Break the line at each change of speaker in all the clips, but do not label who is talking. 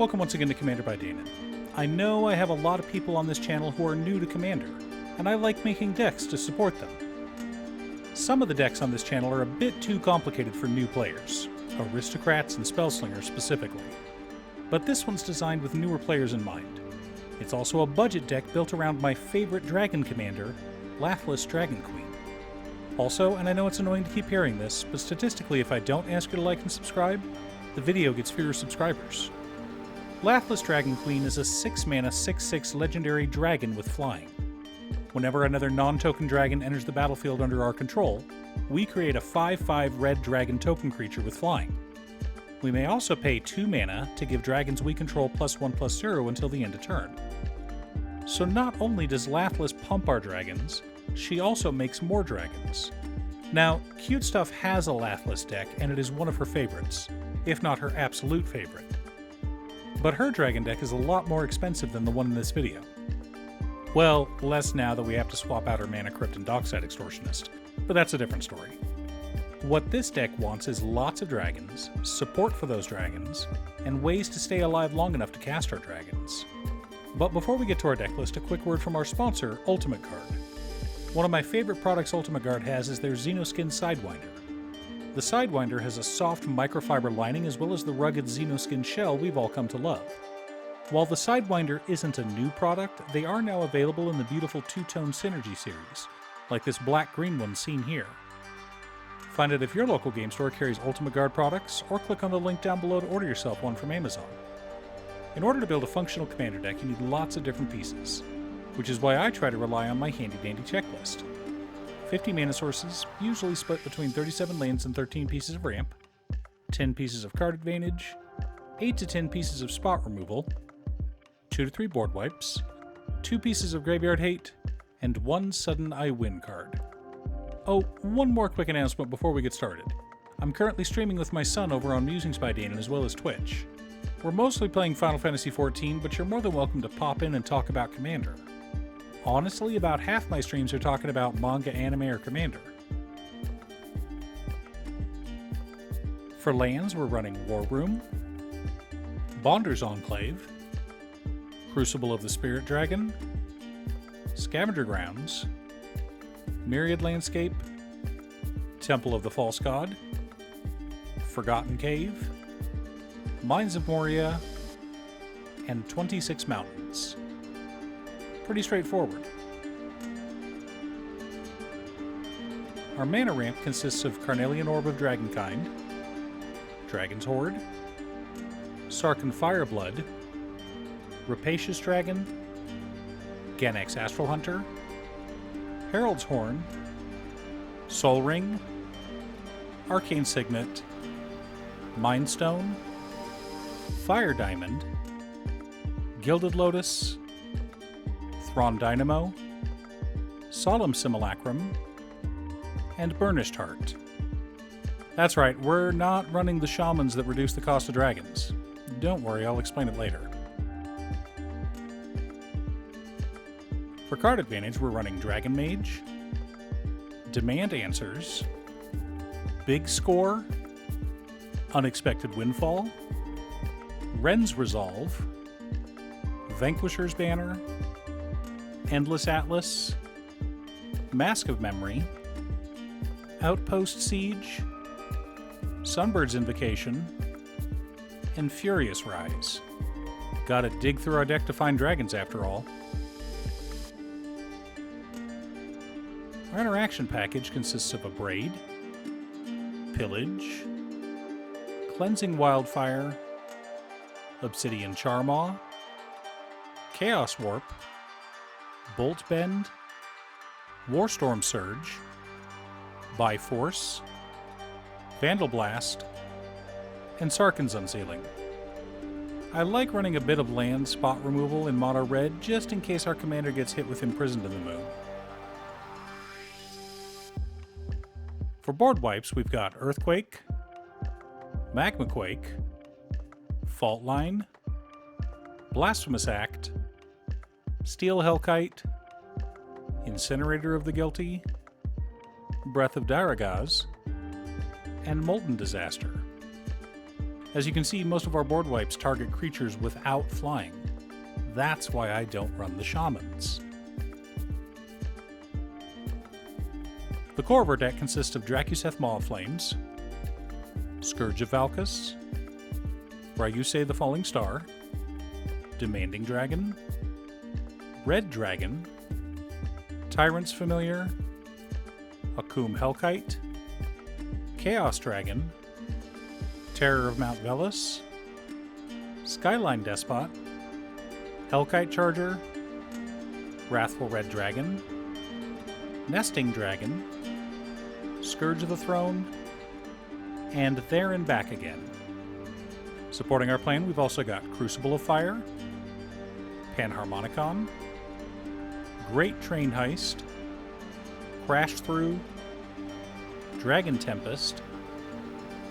Welcome once again to Commander by Danon. I know I have a lot of people on this channel who are new to Commander, and I like making decks to support them. Some of the decks on this channel are a bit too complicated for new players, aristocrats and spellslingers specifically. But this one's designed with newer players in mind. It's also a budget deck built around my favorite dragon commander, Lathliss Dragon Queen. Also, and I know it's annoying to keep hearing this, but statistically if I don't ask you to like and subscribe, the video gets fewer subscribers. Lathliss Dragon Queen is a 6-mana 6/6 legendary dragon with flying. Whenever another non-token dragon enters the battlefield under our control, we create a 5/5 red dragon token creature with flying. We may also pay 2 mana to give dragons we control +1/+0 until the end of turn. So not only does Lathliss pump our dragons, she also makes more dragons. Now, Cute Stuff has a Lathliss deck, and it is one of her favorites, if not her absolute favorite. But her dragon deck is a lot more expensive than the one in this video. Well, less now that we have to swap out her Mana Crypt and Dockside Extortionist, but that's a different story. What this deck wants is lots of dragons, support for those dragons, and ways to stay alive long enough to cast our dragons. But before we get to our deck list, a quick word from our sponsor, Ultimate Guard. One of my favorite products Ultimate Guard has is their Xenoskin Sidewinder. The Sidewinder has a soft microfiber lining as well as the rugged Xenoskin shell we've all come to love. While the Sidewinder isn't a new product, they are now available in the beautiful two-tone Synergy series, like this black-green one seen here. Find out if your local game store carries Ultimate Guard products, or click on the link down below to order yourself one from Amazon. In order to build a functional commander deck, you need lots of different pieces, which is why I try to rely on my handy-dandy checklist. 50 mana sources, usually split between 37 lands and 13 pieces of ramp, 10 pieces of card advantage, 8 to 10 pieces of spot removal, 2 to 3 board wipes, 2 pieces of graveyard hate, and 1 sudden I win card. Oh, one more quick announcement before we get started. I'm currently streaming with my son over on Musings by Danon as well as Twitch. We're mostly playing Final Fantasy XIV, but you're more than welcome to pop in and talk about Commander. Honestly, about half my streams are talking about manga, anime, or Commander. For lands, we're running War Room, Bonder's Enclave, Crucible of the Spirit Dragon, Scavenger Grounds, Myriad Landscape, Temple of the False God, Forgotten Cave, Mines of Moria, and 26 Mountains. Pretty straightforward. Our mana ramp consists of Carnelian Orb of Dragonkind, Dragon's Horde, Sarkhan Fireblood, Rapacious Dragon, Ganex Astral Hunter, Herald's Horn, Soul Ring, Arcane Signet, Mind Stone, Fire Diamond, Gilded Lotus, Thrawn Dynamo, Solemn Simulacrum, and Burnished Heart. That's right, we're not running the shamans that reduce the cost of dragons. Don't worry, I'll explain it later. For card advantage, we're running Dragon Mage, Demand Answers, Big Score, Unexpected Windfall, Wren's Resolve, Vanquisher's Banner, Endless Atlas, Mask of Memory, Outpost Siege, Sunbird's Invocation, and Furious Rise. Gotta dig through our deck to find dragons after all. Our interaction package consists of a Braid, Pillage, Cleansing Wildfire, Obsidian Charmaw, Chaos Warp, Bolt Bend, Warstorm Surge, Byforce, Vandal Blast, and Sarkhan's Unsealing. I like running a bit of land spot removal in mono red just in case our commander gets hit with Imprisoned in the Moon. For board wipes, we've got Earthquake, Magmaquake, Fault Line, Blasphemous Act, Steel Hellkite, Incinerator of the Guilty, Breath of Daragaz, and Molten Disaster. As you can see, most of our board wipes target creatures without flying. That's why I don't run the shamans. The core of our deck consists of Drakuseth Maw of Flames, Scourge of Valkus, Ryusei the Falling Star, Demanding Dragon, Red Dragon, Tyrant's Familiar, Akum Hellkite, Chaos Dragon, Terror of Mount Velis, Skyline Despot, Hellkite Charger, Wrathful Red Dragon, Nesting Dragon, Scourge of the Throne, and There and Back Again. Supporting our plan, we've also got Crucible of Fire, Panharmonicon, Great Train Heist, Crash Through, Dragon Tempest,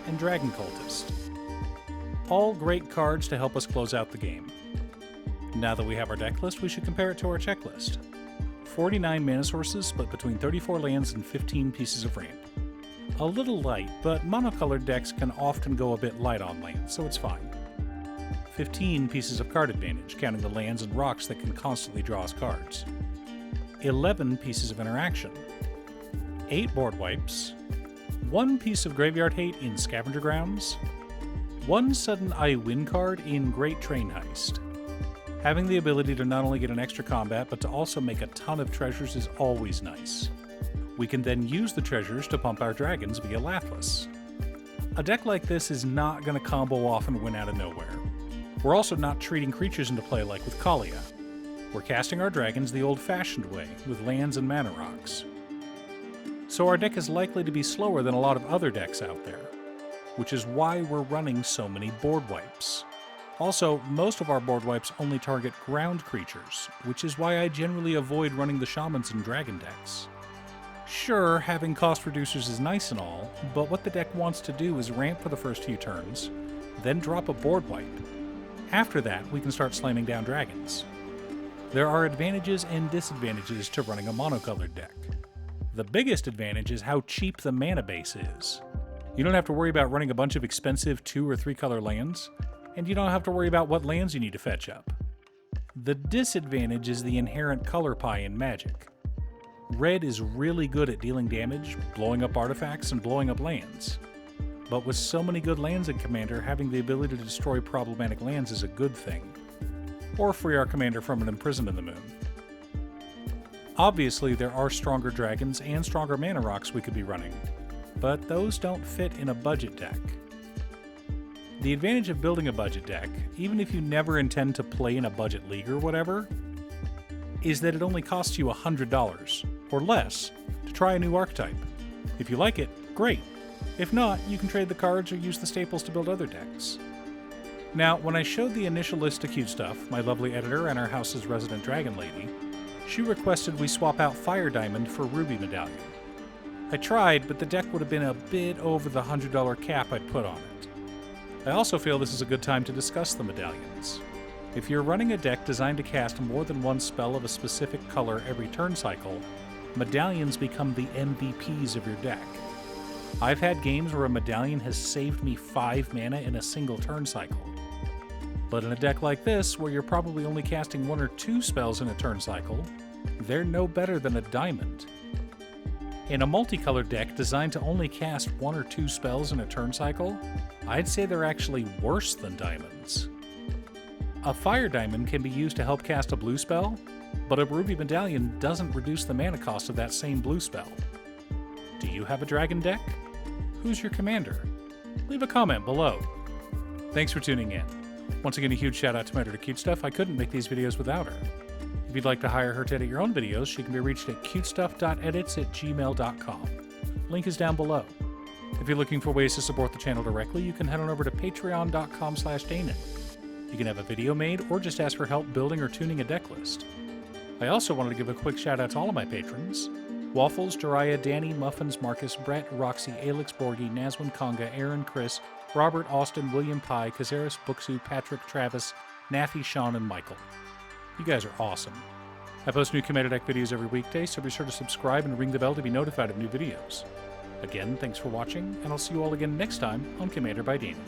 and Dragon Cultist. All great cards to help us close out the game. Now that we have our deck list, we should compare it to our checklist. 49 mana sources split between 34 lands and 15 pieces of ramp. A little light, but monocolored decks can often go a bit light on lands, so it's fine. 15 pieces of card advantage, counting the lands and rocks that can constantly draw us cards. 11 pieces of interaction. 8 board wipes. 1 piece of graveyard hate in Scavenger Grounds. 1 sudden I win card in Great Train Heist. Having the ability to not only get an extra combat, but to also make a ton of treasures is always nice. We can then use the treasures to pump our dragons via Lathliss. A deck like this is not going to combo off and win out of nowhere. We're also not treating creatures into play like with Kaalia. We're casting our dragons the old-fashioned way, with lands and mana rocks. So our deck is likely to be slower than a lot of other decks out there, which is why we're running so many board wipes. Also, most of our board wipes only target ground creatures, which is why I generally avoid running the shamans and dragon decks. Sure, having cost reducers is nice and all, but what the deck wants to do is ramp for the first few turns, then drop a board wipe. After that, we can start slamming down dragons. There are advantages and disadvantages to running a monocolored deck. The biggest advantage is how cheap the mana base is. You don't have to worry about running a bunch of expensive 2 or 3 color lands, and you don't have to worry about what lands you need to fetch up. The disadvantage is the inherent color pie in Magic. Red is really good at dealing damage, blowing up artifacts, and blowing up lands. But with so many good lands in Commander, having the ability to destroy problematic lands is a good thing. Or free our commander from an Imprison in the Moon. Obviously, there are stronger dragons and stronger mana rocks we could be running, but those don't fit in a budget deck. The advantage of building a budget deck, even if you never intend to play in a budget league or whatever, is that it only costs you $100, or less, to try a new archetype. If you like it, great. If not, you can trade the cards or use the staples to build other decks. Now, when I showed the initial list to Cutestuff, my lovely editor and our house's resident dragon lady, she requested we swap out Fire Diamond for Ruby Medallion. I tried, but the deck would have been a bit over the $100 cap I'd put on it. I also feel this is a good time to discuss the medallions. If you're running a deck designed to cast more than one spell of a specific color every turn cycle, medallions become the MVPs of your deck. I've had games where a medallion has saved me 5 mana in a single turn cycle. But in a deck like this, where you're probably only casting 1 or 2 spells in a turn cycle, they're no better than a diamond. In a multicolored deck designed to only cast 1 or 2 spells in a turn cycle, I'd say they're actually worse than diamonds. A Fire Diamond can be used to help cast a blue spell, but a Ruby Medallion doesn't reduce the mana cost of that same blue spell. Do you have a dragon deck? Who's your commander? Leave a comment below. Thanks for tuning in. Once again, a huge shout out to my editor Cutestuff. I couldn't make these videos without her. If you'd like to hire her to edit your own videos, she can be reached at cutestuff.edits@gmail.com. Link is down below. If you're looking for ways to support the channel directly, you can head on over to patreon.com/Danon. You can have a video made or just ask for help building or tuning a deck list. I also wanted to give a quick shout out to all of my patrons: Waffles, Jiraiya, Danny, Muffins, Marcus, Brett, Roxy, Alex, Borgie, Nazwin, Konga, Aaron, Chris, Robert, Austin, William Pye, Kazaris, Booksu, Patrick, Travis, Naffy, Sean, and Michael. You guys are awesome. I post new Commander deck videos every weekday, so be sure to subscribe and ring the bell to be notified of new videos. Again, thanks for watching, and I'll see you all again next time on Commander by Danon.